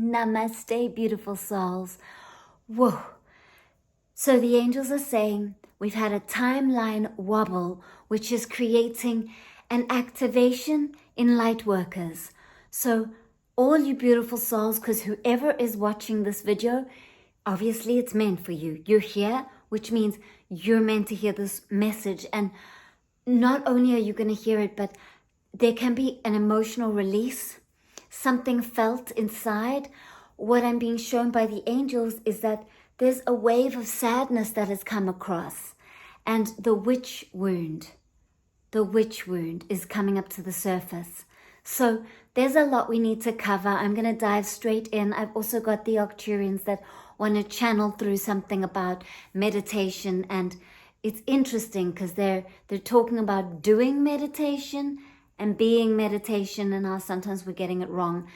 Namaste, beautiful souls. Whoa. So the angels are saying we've had a timeline wobble, which is creating an activation in Lightworkers. So all you beautiful souls, because whoever is watching this video, obviously it's meant for you. You're here, which means you're meant to hear this message. And not only are you going to hear it, but there can be an emotional release, something felt inside. What I'm being shown by the angels is that there's a wave of sadness that has come across, and the witch wound is coming up to the surface. So there's a lot we need to cover. I'm going to dive straight in. I've also got the Arcturians that want to channel through something about meditation, and it's interesting because they're talking about doing meditation and being meditation, and how sometimes we're getting it wrong.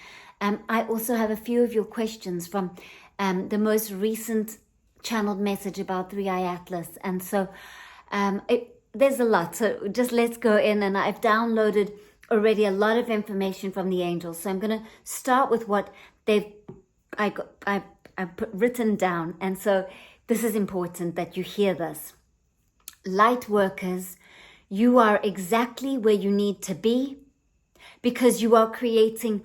I also have a few of your questions from the most recent channeled message about 3i Atlas, and so there's a lot. So just let's go in, and I've downloaded already a lot of information from the angels. So I'm going to start with what I put written down, and so this is important that you hear this. Light workers, you are exactly where you need to be because you are creating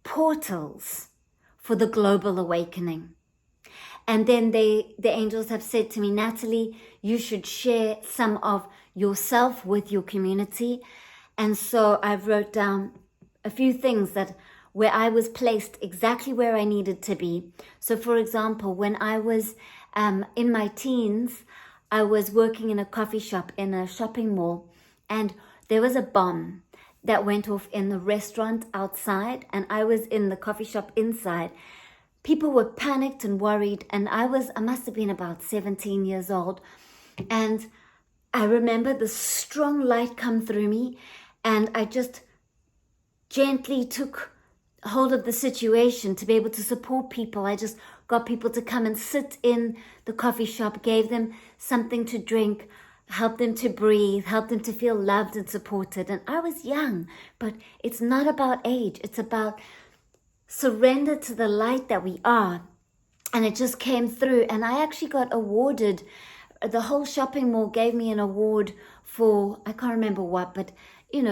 portals for the global awakening. And then the angels have said to me, Natalie, you should share some of yourself with your community. And so I've wrote down a few things that where I was placed exactly where I needed to be. So for example, when I was in my teens, I was working in a coffee shop in a shopping mall, and there was a bomb that went off in the restaurant outside, and I was in the coffee shop inside. People were panicked and worried, and I must have been about 17 years old. And I remember the strong light come through me, and I just gently took hold of the situation to be able to support people. I just got people to come and sit in the coffee shop, gave them something to drink, helped them to breathe, helped them to feel loved and supported. And I was young, but it's not about age. It's about surrender to the light that we are. And it just came through. And I actually got awarded, the whole shopping mall gave me an award for, I can't remember what, but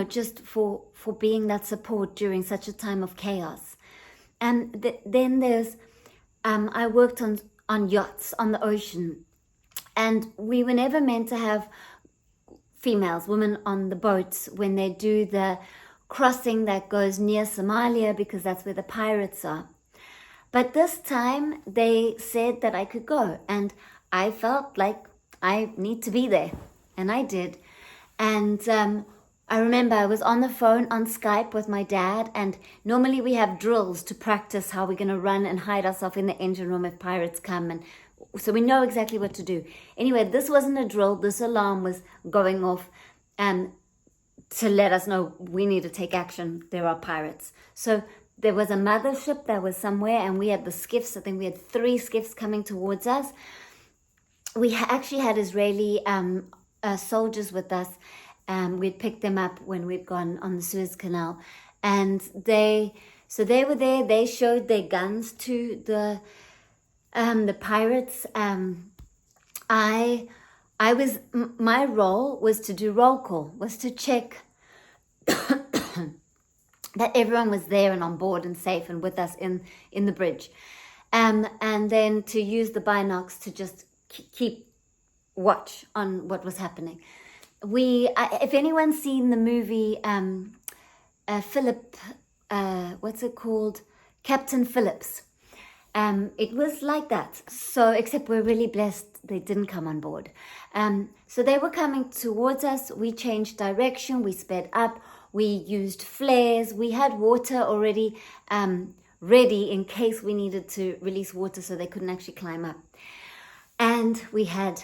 just for being that support during such a time of chaos. And then there's, I worked on yachts on the ocean, and we were never meant to have women on the boats when they do the crossing that goes near Somalia, because that's where the pirates are. But this time they said that I could go, and I felt like I need to be there, and I did. And I remember I was on the phone on Skype with my dad, and normally we have drills to practice how we're going to run and hide ourselves in the engine room if pirates come, and so we know exactly what to do. Anyway, this wasn't a drill. This alarm was going off to let us know we need to take action. There are pirates. So there was a mothership that was somewhere, and we had the skiffs. I think we had 3 skiffs coming towards us. We actually had Israeli soldiers with us. We'd picked them up when we'd gone on the Suez Canal, and they were there. They showed their guns to the pirates. My role was to do roll call, was to check that everyone was there and on board and safe and with us in the bridge, and then to use the binocs to just keep watch on what was happening. If anyone's seen the movie Philip, what's it called? Captain Phillips. It was like that. So, except we're really blessed they didn't come on board. So they were coming towards us. We changed direction. We sped up. We used flares. We had water already ready in case we needed to release water so they couldn't actually climb up. And we had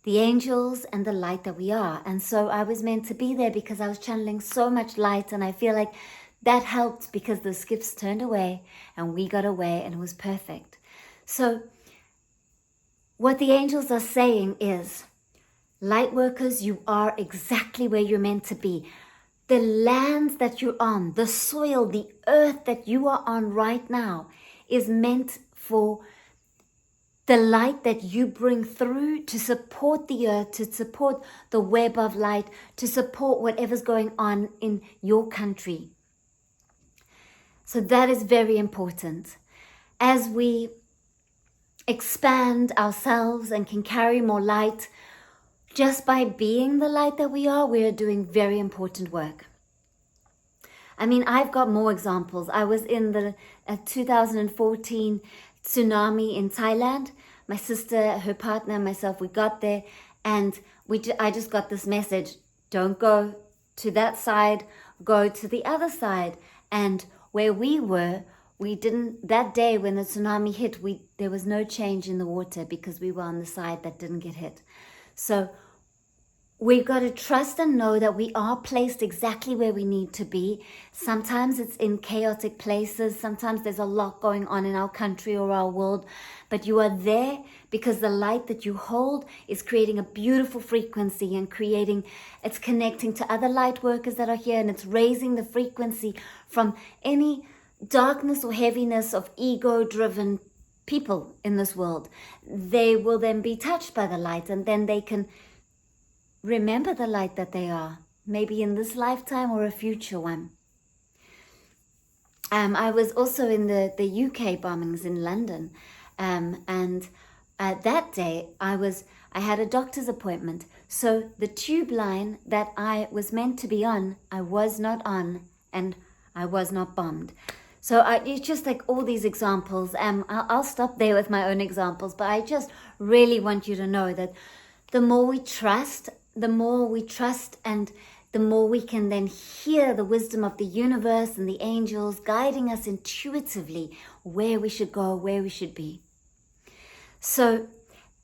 the angels and the light that we are. And so I was meant to be there because I was channeling so much light, and I feel like that helped because the skiffs turned away and we got away, and it was perfect. So what the angels are saying is, light workers, you are exactly where you're meant to be. The land that you're on, the soil, the earth that you are on right now is meant for the light that you bring through to support the earth, to support the web of light, to support whatever's going on in your country. So that is very important. As we expand ourselves and can carry more light, just by being the light that we are doing very important work. I mean, I've got more examples. I was in the 2014 tsunami in Thailand. My sister, her partner, and myself, we got there, and I just got this message: don't go to that side, go to the other side. And where we were, we didn't, that day when the tsunami hit, there was no change in the water because we were on the side that didn't get hit. So we've got to trust and know that we are placed exactly where we need to be. Sometimes it's in chaotic places. Sometimes there's a lot going on in our country or our world. But you are there because the light that you hold is creating a beautiful frequency and it's connecting to other light workers that are here, and it's raising the frequency from any darkness or heaviness of ego-driven people in this world. They will then be touched by the light, and then they can remember the light that they are, maybe in this lifetime or a future one. I was also in the UK bombings in London, and that day I had a doctor's appointment. So the tube line that I was meant to be on, I was not on, and I was not bombed. So it's just like all these examples. I'll stop there with my own examples, but I just really want you to know that the more we trust and the more we can then hear the wisdom of the universe and the angels guiding us intuitively where we should go, where we should be. So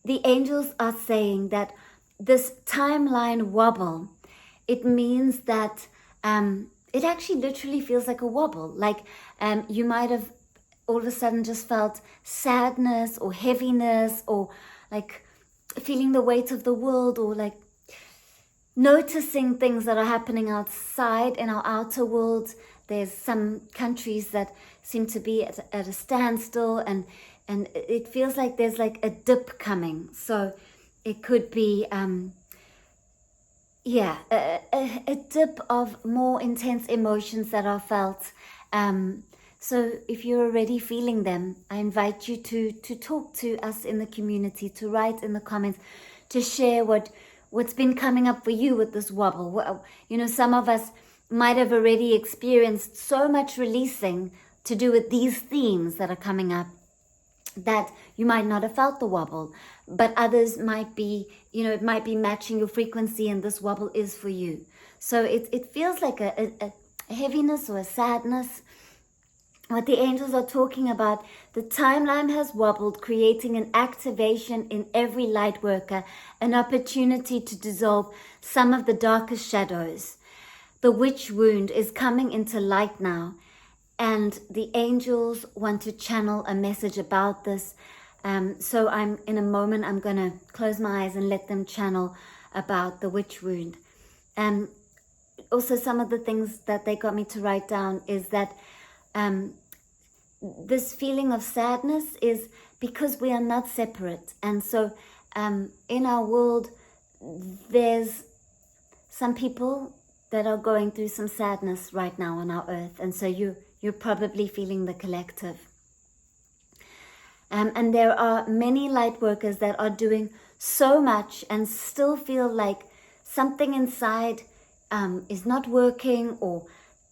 the angels are saying that this timeline wobble, it means that it actually literally feels like a wobble. Like you might have all of a sudden just felt sadness or heaviness, or like feeling the weight of the world, or like noticing things that are happening outside in our outer world. There's some countries that seem to be at a standstill, and it feels like there's like a dip coming. So it could be a dip of more intense emotions that are felt. So if you're already feeling them, I invite you to talk to us in the community, to write in the comments, to share what's been coming up for you with this wobble. Well, some of us might have already experienced so much releasing to do with these themes that are coming up that you might not have felt the wobble, but others might be, it might be matching your frequency, and this wobble is for you. So it feels like a heaviness or a sadness. What the angels are talking about, the timeline has wobbled, creating an activation in every light worker, an opportunity to dissolve some of the darkest shadows. The witch wound is coming into light now, and the angels want to channel a message about this. So in a moment, I'm going to close my eyes and let them channel about the witch wound. Also, some of the things that they got me to write down is that this feeling of sadness is because we are not separate. And so in our world, there's some people that are going through some sadness right now on our earth. And so you're probably feeling the collective. And there are many light workers that are doing so much and still feel like something inside is not working, or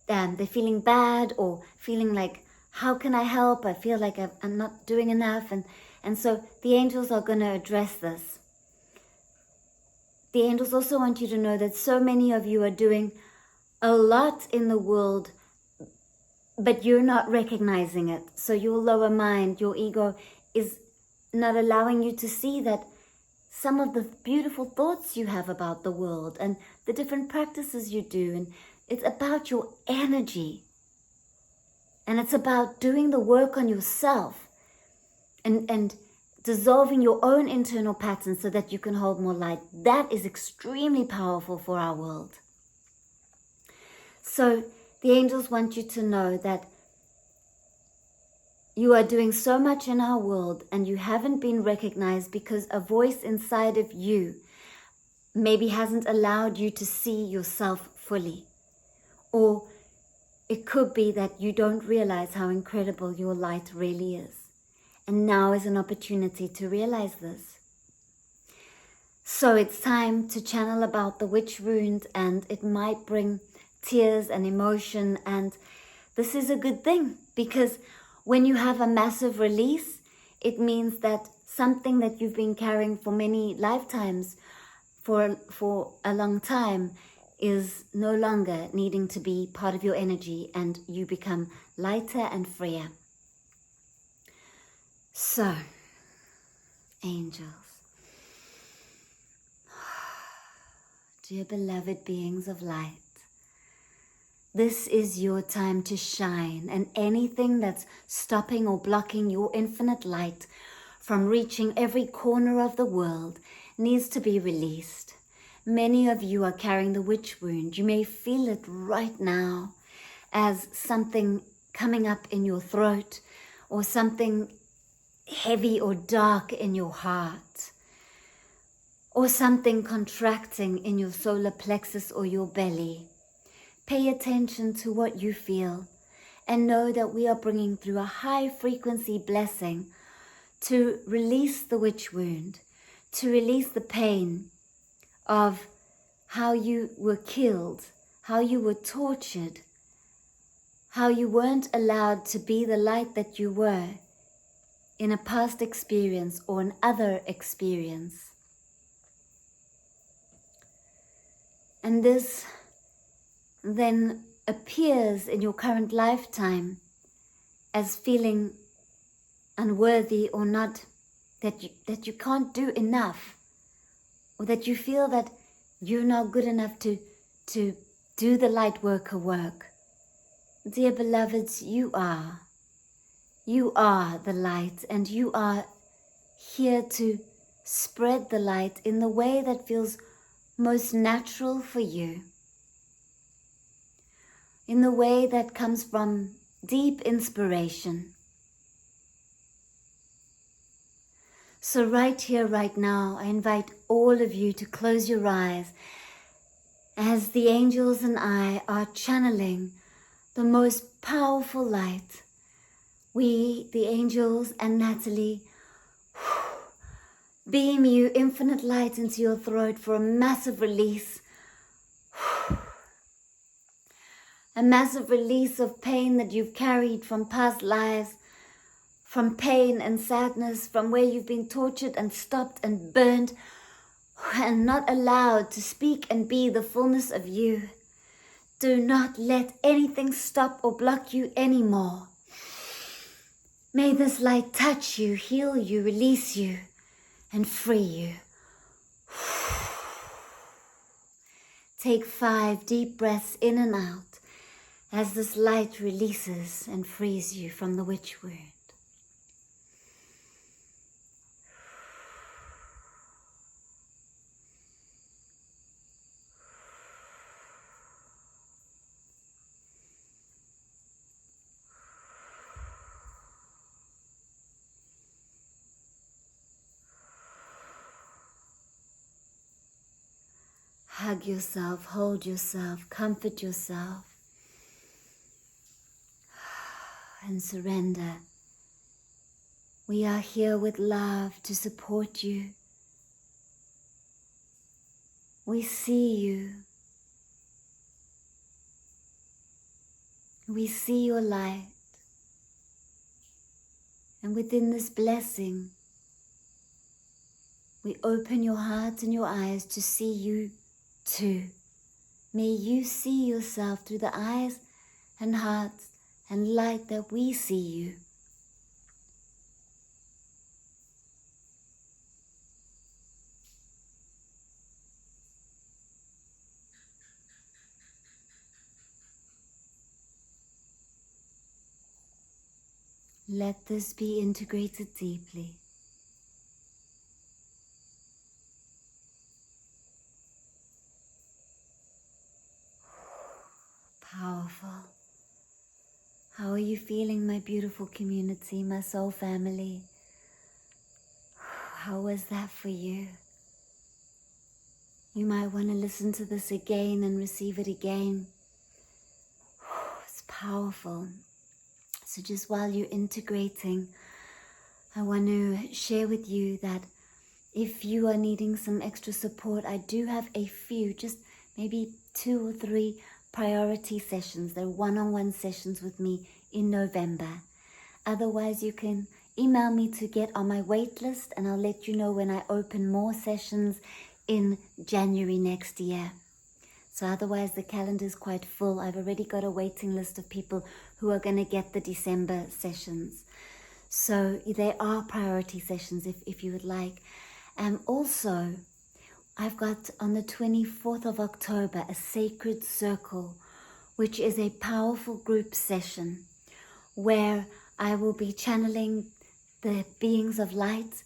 they're feeling bad, or feeling like, how can I help? I feel like I'm not doing enough. And so the angels are going to address this. The angels also want you to know that so many of you are doing a lot in the world, but you're not recognizing it. So your lower mind, your ego, is not allowing you to see that some of the beautiful thoughts you have about the world and the different practices you do, and it's about your energy. And it's about doing the work on yourself and dissolving your own internal patterns so that you can hold more light. That is extremely powerful for our world. So the angels want you to know that You are doing so much in our world and you haven't been recognized because a voice inside of you maybe hasn't allowed you to see yourself fully. Or it could be that you don't realize how incredible your light really is. And now is an opportunity to realize this. So it's time to channel about the witch wound, and it might bring tears and emotion, and this is a good thing, because when you have a massive release, it means that something that you've been carrying for many lifetimes, for a long time, is no longer needing to be part of your energy, and you become lighter and freer. So, angels, dear beloved beings of light, this is your time to shine, and anything that's stopping or blocking your infinite light from reaching every corner of the world needs to be released. Many of you are carrying the witch wound. You may feel it right now as something coming up in your throat, or something heavy or dark in your heart, or something contracting in your solar plexus or your belly. Pay attention to what you feel and know that we are bringing through a high frequency blessing to release the witch wound, to release the pain of how you were killed, how you were tortured, how you weren't allowed to be the light that you were in a past experience or an other experience. And this then appears in your current lifetime as feeling unworthy, or not, that you can't do enough, or that you feel that you're not good enough to do the light worker work. Dear beloveds, you are the light, and you are here to spread the light in the way that feels most natural for you, in the way that comes from deep inspiration. So right here, right now, I invite all of you to close your eyes as the angels and I are channeling the most powerful light. We, the angels and Natalie, beam you infinite light into your throat for a massive release. A massive release of pain that you've carried from past lives, from pain and sadness, from where you've been tortured and stopped and burned and not allowed to speak and be the fullness of you. Do not let anything stop or block you anymore. May this light touch you, heal you, release you, and free you. Take 5 deep breaths in and out as this light releases and frees you from the witch wound. Hug yourself, hold yourself, comfort yourself, and surrender. We are here with love to support you. We see you. We see your light. And within this blessing, we open your heart and your eyes to see you too. May you see yourself through the eyes and hearts and light that we see you. Let this be integrated deeply. Powerful. How are you feeling, my beautiful community, my soul family? How was that for you? You might want to listen to this again and receive it again. It's powerful. So just while you're integrating, I want to share with you that if you are needing some extra support, I do have a few, just maybe 2 or 3 priority sessions. They're one-on-one sessions with me in November. Otherwise, you can email me to get on my wait list, and I'll let you know when I open more sessions in January next year. So otherwise, the calendar is quite full. I've already got a waiting list of people who are going to get the December sessions. So there are priority sessions if you would like. Also, I've got on the 24th of October a Sacred Circle, which is a powerful group session where I will be channeling the beings of light,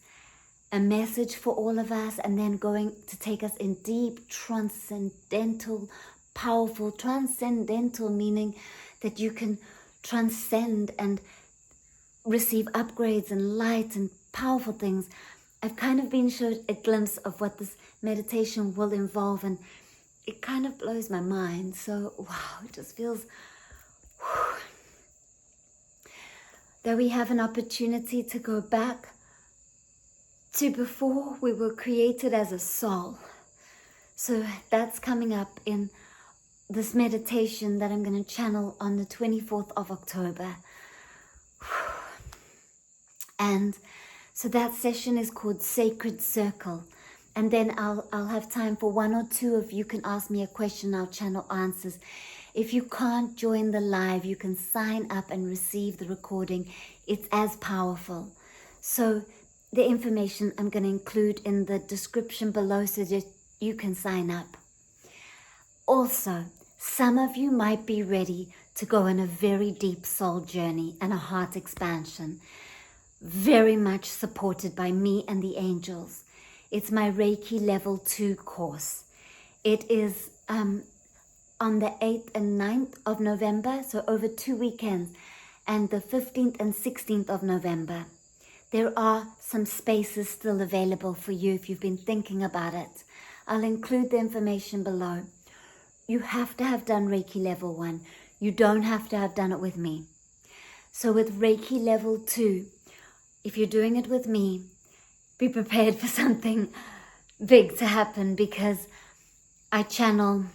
a message for all of us, and then going to take us in deep, transcendental, powerful, transcendental meaning that you can transcend and receive upgrades and light and powerful things. I've kind of been showed a glimpse of what this meditation will involve, and it kind of blows my mind. So, wow, it just feels that we have an opportunity to go back to before we were created as a soul. So that's coming up in this meditation that I'm going to channel on the 24th of October. And so that session is called Sacred Circle. And then I'll have time for 1 or 2 of you can ask me a question. I'll channel answers. If you can't join the live, you can sign up and receive the recording. It's as powerful. So the information I'm going to include in the description below so that you can sign up. Also, some of you might be ready to go on a very deep soul journey and a heart expansion. Very much supported by me and the angels. It's my Reiki Level 2 course. It is on the 8th and 9th of November, so over 2 weekends, and the 15th and 16th of November. There are some spaces still available for you if you've been thinking about it. I'll include the information below. You have to have done Reiki Level 1. You don't have to have done it with me. So with Reiki Level 2, if you're doing it with me, be prepared for something big to happen, because I channel,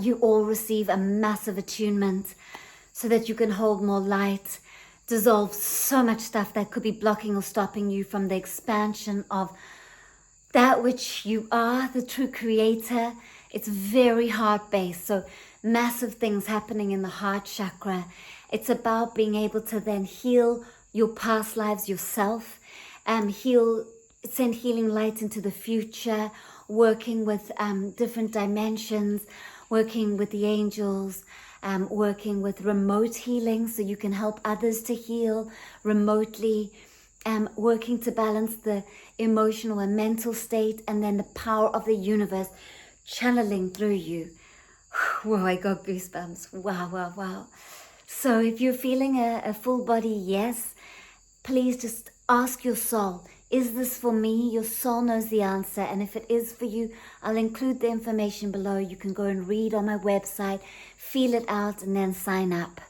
you all receive a massive attunement so that you can hold more light, dissolve so much stuff that could be blocking or stopping you from the expansion of that which you are, the true creator. It's very heart-based, so massive things happening in the heart chakra. It's about being able to then heal your past lives yourself, send healing light into the future, working with different dimensions, working with the angels, working with remote healing so you can help others to heal remotely, working to balance the emotional and mental state, and then the power of the universe channeling through you. Whoa, I got goosebumps. Wow, wow, wow. So if you're feeling a full body yes, please just ask your soul, is this for me? Your soul knows the answer. And if it is for you, I'll include the information below. You can go and read on my website, feel it out, and then sign up.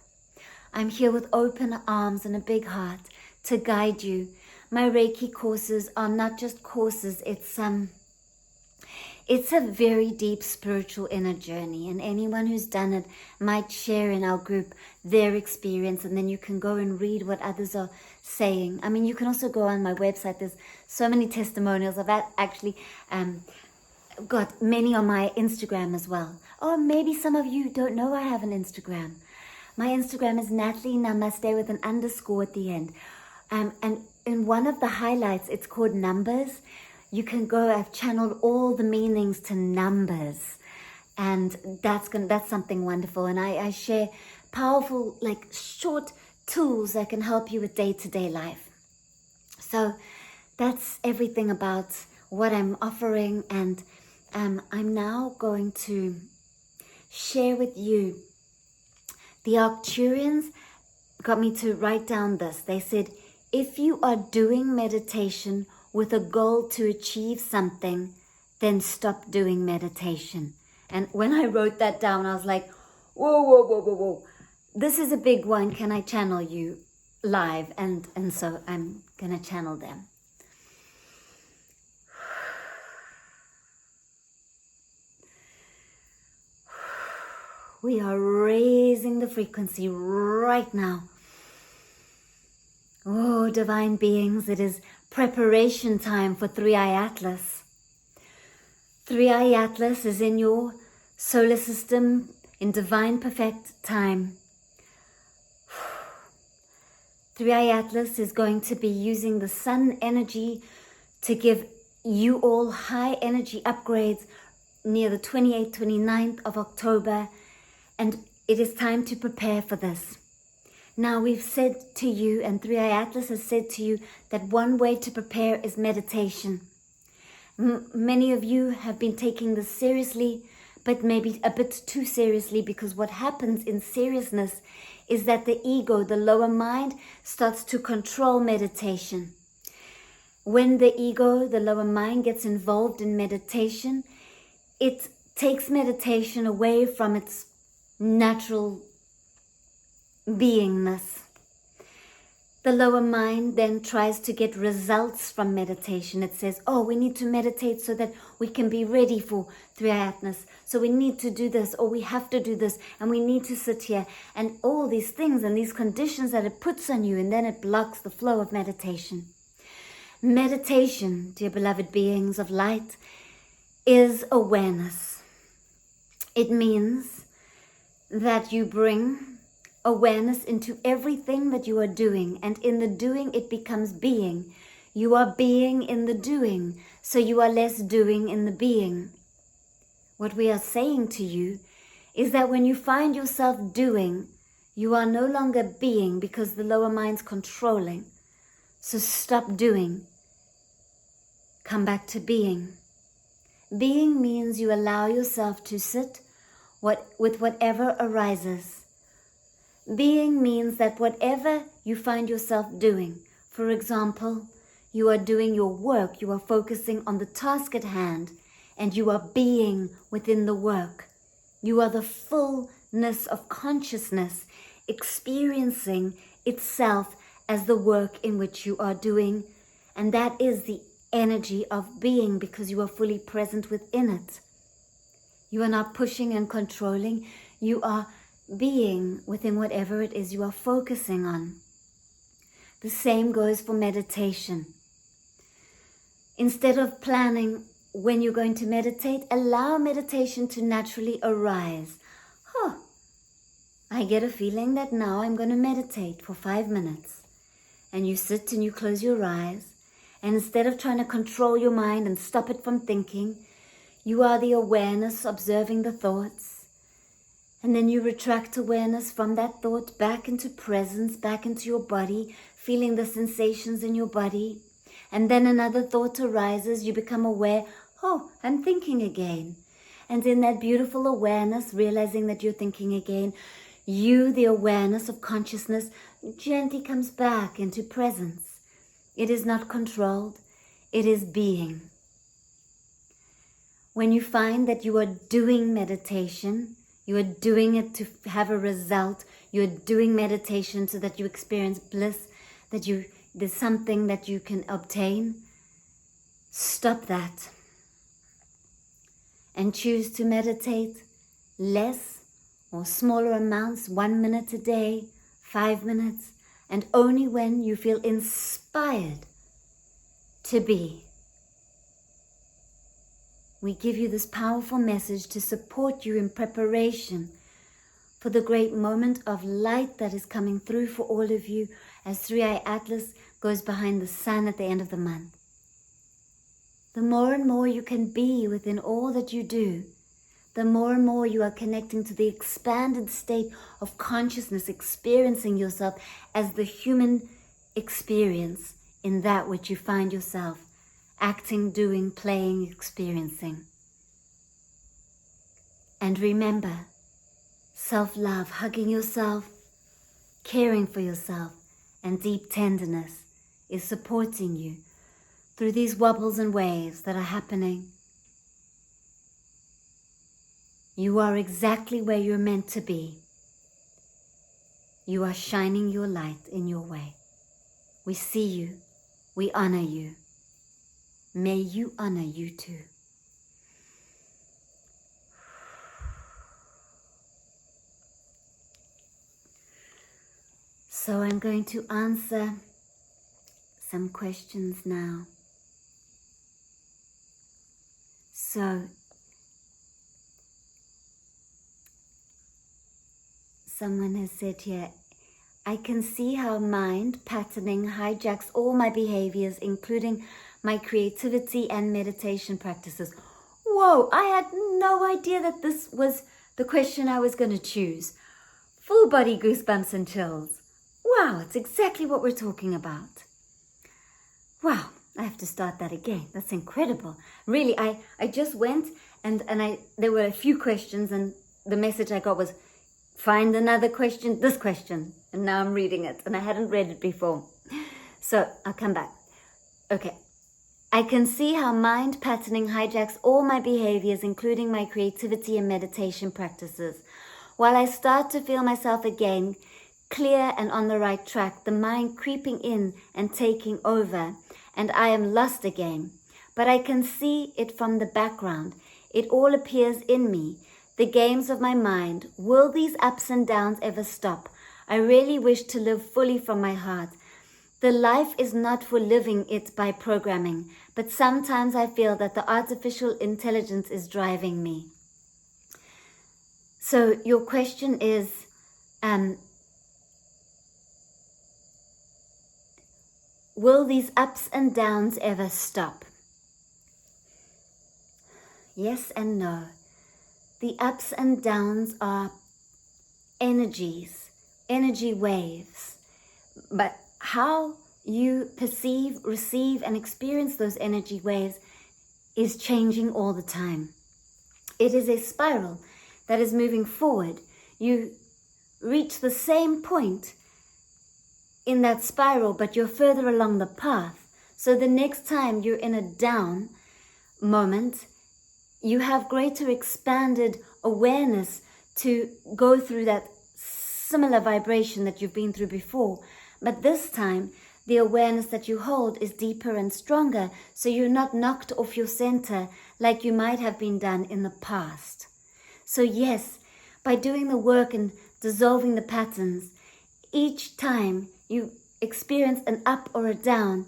I'm here with open arms and a big heart to guide you. My Reiki courses are not just courses. It's a very deep spiritual inner journey, and anyone who's done it might share in our group their experience, and then you can go and read what others are saying. I mean, you can also go on my website. There's so many testimonials. I've actually got many on my Instagram as well. Or maybe some of you don't know I have an Instagram. My Instagram is Natalie Namaste with an underscore at the end. And in one of the highlights, it's called Numbers. You can go, I've channeled all the meanings to numbers, and that's something wonderful. And I share powerful, like short tools that can help you with day-to-day life. So that's everything about what I'm offering. And I'm now going to share with you The Arcturians got me to write down this. They said, if you are doing meditation with a goal to achieve something, then stop doing meditation. And when I wrote that down, I was like, whoa, whoa, whoa, whoa, whoa. This is a big one. Can I channel you live? And so I'm going to channel them. We are raising the frequency right now. Oh, divine beings, it is preparation time for 3i Atlas. 3i Atlas is in your solar system in divine perfect time. 3i Atlas is going to be using the sun energy to give you all high energy upgrades near the 28th, 29th of October. And it is time to prepare for this. Now we've said to you, and 3i Atlas has said to you, that one way to prepare is meditation. Many of you have been taking this seriously, but maybe a bit too seriously, because what happens in seriousness is that the ego, the lower mind, starts to control meditation. When the ego, the lower mind, gets involved in meditation, it takes meditation away from its natural beingness. The lower mind then tries to get results from meditation. It says, oh, we need to meditate so that we can be ready for 3i Atlas. So we need to do this, or we have to do this, and we need to sit here, and all these things and these conditions that it puts on you, and then it blocks the flow of meditation. Meditation, dear beloved beings of light, is awareness. It means that you bring awareness into everything that you are doing, and in the doing it becomes being. You are being in the doing, so you are less doing in the being. What we are saying to you is that when you find yourself doing, you are no longer being, because the lower mind's controlling. So stop doing. Come back to being. Being means you allow yourself to sit with whatever arises. Being means that whatever you find yourself doing, for example, you are doing your work, you are focusing on the task at hand, and you are being within the work. You are the fullness of consciousness experiencing itself as the work in which you are doing, and that is the energy of being, because you are fully present within it. You are not pushing and controlling. You are being within whatever it is you are focusing on. The same goes for meditation. Instead of planning when you're going to meditate, allow meditation to naturally arise. I get a feeling that now I'm going to meditate for 5 minutes. And you sit and you close your eyes. And instead of trying to control your mind and stop it from thinking, you are the awareness observing the thoughts. And then you retract awareness from that thought back into presence, back into your body, feeling the sensations in your body. And then another thought arises, you become aware, I'm thinking again. And in that beautiful awareness, realizing that you're thinking again, you, the awareness of consciousness, gently comes back into presence. It is not controlled, it is being. When you find that you are doing meditation, you are doing it to have a result, you are doing meditation so that you experience bliss, that there's something that you can obtain, stop that. And choose to meditate less or smaller amounts, 1 minute a day, 5 minutes, and only when you feel inspired to be. We give you this powerful message to support you in preparation for the great moment of light that is coming through for all of you as 3i Atlas goes behind the sun at the end of the month. The more and more you can be within all that you do, the more and more you are connecting to the expanded state of consciousness, experiencing yourself as the human experience in that which you find yourself acting, doing, playing, experiencing. And remember, self-love, hugging yourself, caring for yourself, and deep tenderness is supporting you through these wobbles and waves that are happening. You are exactly where you're meant to be. You are shining your light in your way. We see you. We honor you. May you honor you too. So I'm going to answer some questions now. So, someone has said here, I can see how mind patterning hijacks all my behaviors, including my creativity and meditation practices. Whoa, I had no idea that this was the question I was going to choose. Full body goosebumps and chills. Wow, it's exactly what we're talking about. Wow, I have to start that again. That's incredible. Really, I just went and there were a few questions, and the message I got was, find another question, this question. And now I'm reading it, and I hadn't read it before. So I'll come back. Okay. I can see how mind patterning hijacks all my behaviors, including my creativity and meditation practices. While I start to feel myself again, clear and on the right track, the mind creeping in and taking over, and I am lost again. But I can see it from the background. It all appears in me. The games of my mind. Will these ups and downs ever stop? I really wish to live fully from my heart. The life is not for living it by programming, but sometimes I feel that the artificial intelligence is driving me. So your question is, will these ups and downs ever stop? Yes and no. The ups and downs are energies, energy waves. But how you perceive, receive, and experience those energy waves is changing all the time. It is a spiral that is moving forward. You reach the same point in that spiral, but you're further along the path. So the next time you're in a down moment, you have greater expanded awareness to go through that similar vibration that you've been through before. But this time, the awareness that you hold is deeper and stronger, so you're not knocked off your center like you might have been done in the past. So yes, by doing the work and dissolving the patterns, each time you experience an up or a down,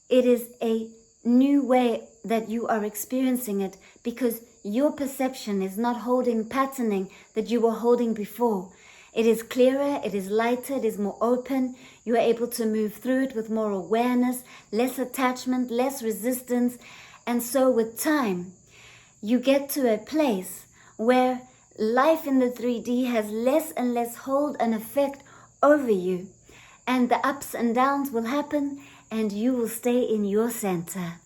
it is a new way that you are experiencing it, because your perception is not holding patterning that you were holding before. It is clearer, it is lighter, it is more open. You are able to move through it with more awareness, less attachment, less resistance. And so with time, you get to a place where life in the 3D has less and less hold and effect over you. And the ups and downs will happen, and you will stay in your center.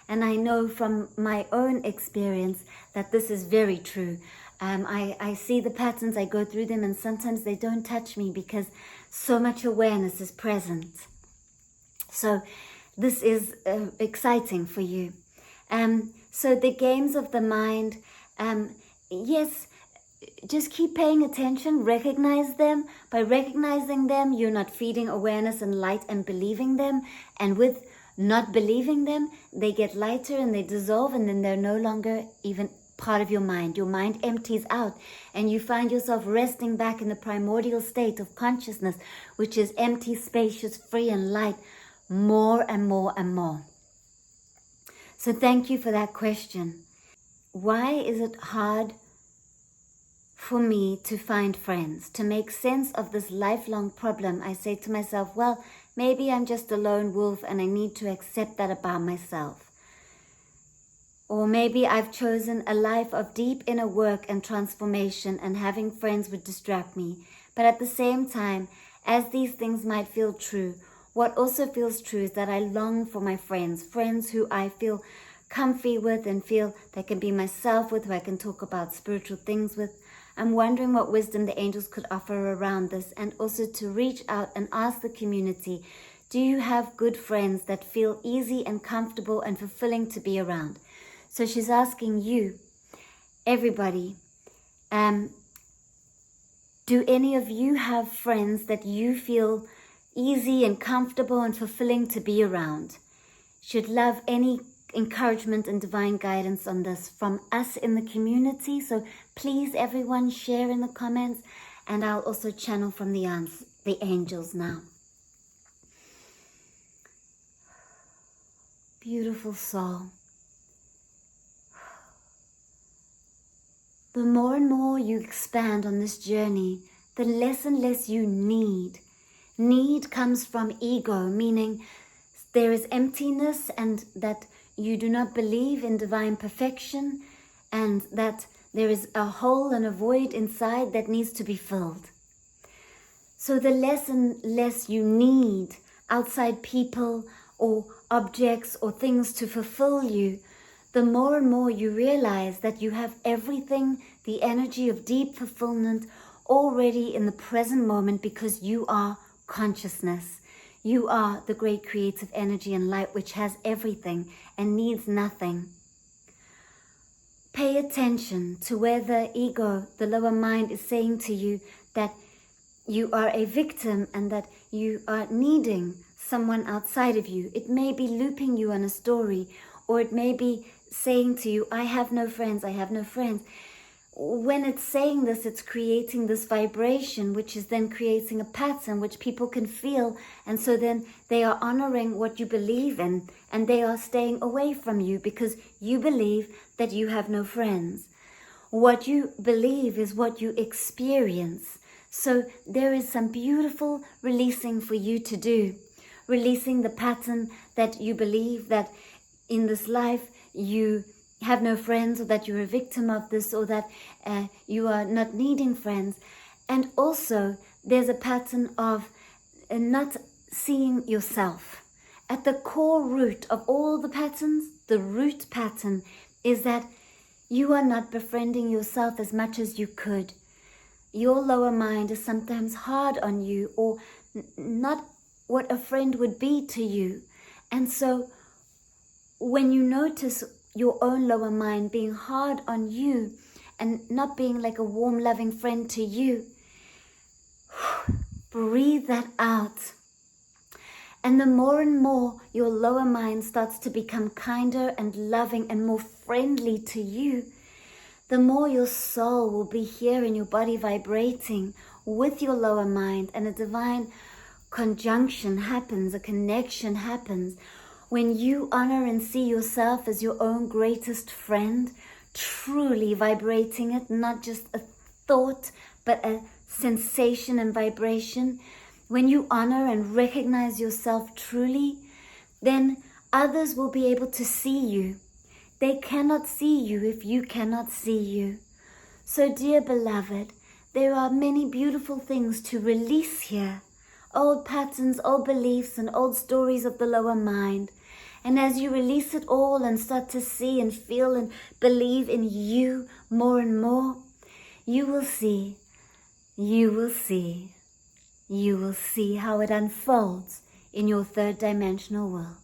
And I know from my own experience that this is very true. I see the patterns, I go through them, and sometimes they don't touch me because so much awareness is present. So this is exciting for you. So the games of the mind, yes, just keep paying attention, recognize them. By recognizing them, you're not feeding awareness and light and believing them. And with not believing them, they get lighter and they dissolve, and then they're no longer even part of your mind. Your mind empties out, and you find yourself resting back in the primordial state of consciousness, which is empty, spacious, free, and light, more and more and more. So thank you for that question. Why is it hard for me to find friends? To make sense of this lifelong problem, I say to myself, well, maybe I'm just a lone wolf and I need to accept that about myself. Or maybe I've chosen a life of deep inner work and transformation, and having friends would distract me. But at the same time, as these things might feel true, what also feels true is that I long for my friends who I feel comfy with and feel I can be myself with, who I can talk about spiritual things with. I'm wondering what wisdom the angels could offer around this, and also to reach out and ask the community, do you have good friends that feel easy and comfortable and fulfilling to be around? So she's asking you, everybody, do any of you have friends that you feel easy and comfortable and fulfilling to be around? Should love any encouragement and divine guidance on this from us in the community. So please, everyone, share in the comments, and I'll also channel from the angels now. Beautiful soul. The more and more you expand on this journey, the less and less you need. Need comes from ego, meaning there is emptiness, and that you do not believe in divine perfection, and that there is a hole and a void inside that needs to be filled. So the less and less you need outside people or objects or things to fulfill you, the more and more you realize that you have everything, the energy of deep fulfillment already in the present moment, because you are consciousness. You are the great creative energy and light which has everything and needs nothing. Pay attention to where the ego, the lower mind, is saying to you that you are a victim and that you are needing someone outside of you. It may be looping you on a story, or it may be saying to you, I have no friends, I have no friends. When it's saying this, it's creating this vibration, which is then creating a pattern which people can feel. And so then they are honoring what you believe in, and they are staying away from you because you believe that you have no friends. What you believe is what you experience. So there is some beautiful releasing for you to do. Releasing the pattern that you believe that in this life you have no friends, or that you're a victim of this, or that you are not needing friends. And also there's a pattern of not seeing yourself. At the core root of all the patterns, the root pattern is that you are not befriending yourself as much as you could. Your lower mind is sometimes hard on you, or not what a friend would be to you. And so when you notice your own lower mind being hard on you and not being like a warm, loving friend to you, breathe that out. And the more and more your lower mind starts to become kinder and loving and more friendly to you, the more your soul will be here in your body vibrating with your lower mind, and a divine conjunction happens, a connection happens. When you honor and see yourself as your own greatest friend, truly vibrating it, not just a thought, but a sensation and vibration, when you honor and recognize yourself truly, then others will be able to see you. They cannot see you if you cannot see you. So dear beloved, there are many beautiful things to release here. Old patterns, old beliefs, and old stories of the lower mind. And as you release it all and start to see and feel and believe in you more and more, you will see how it unfolds in your third dimensional world.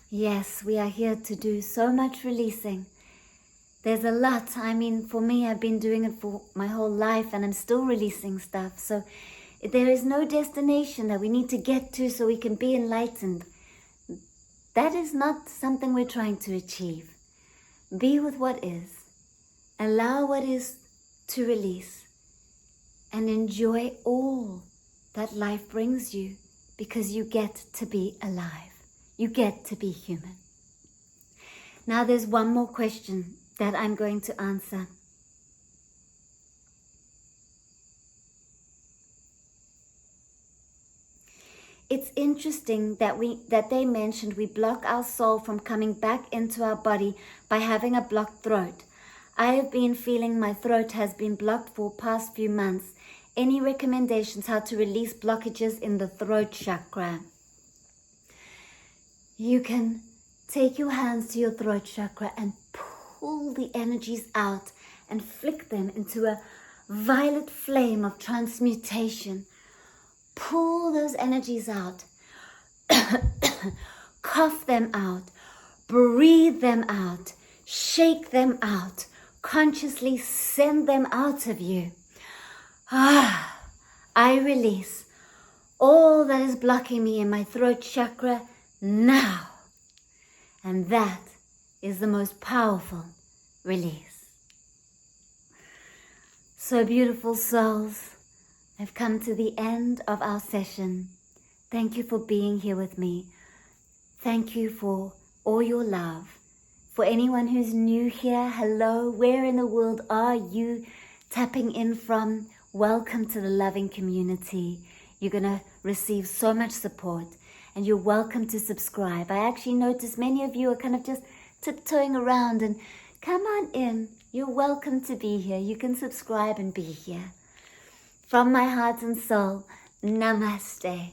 Yes, we are here to do so much releasing. There's a lot. I mean, for me, I've been doing it for my whole life, and I'm still releasing stuff. So there is no destination that we need to get to so we can be enlightened. That is not something we're trying to achieve. Be with what is. Allow what is to release. And enjoy all that life brings you, because you get to be alive. You get to be human. Now there's one more question that I'm going to answer. It's interesting that they mentioned we block our soul from coming back into our body by having a blocked throat. I have been feeling my throat has been blocked for past few months. Any recommendations how to release blockages in the throat chakra? You can take your hands to your throat chakra and pull the energies out and flick them into a violet flame of transmutation. Pull those energies out. Cough them out. Breathe them out. Shake them out. Consciously send them out of you. I release all that is blocking me in my throat chakra now. And that is the most powerful release. So beautiful souls, I've come to the end of our session. Thank you for being here with me. Thank you for all your love. For anyone who's new here, hello, where in the world are you tapping in from? Welcome to the loving community. You're going to receive so much support, and you're welcome to subscribe. I actually noticed many of you are kind of just tiptoeing around, and come on in. You're welcome to be here. You can subscribe and be here. From my heart and soul, Namaste.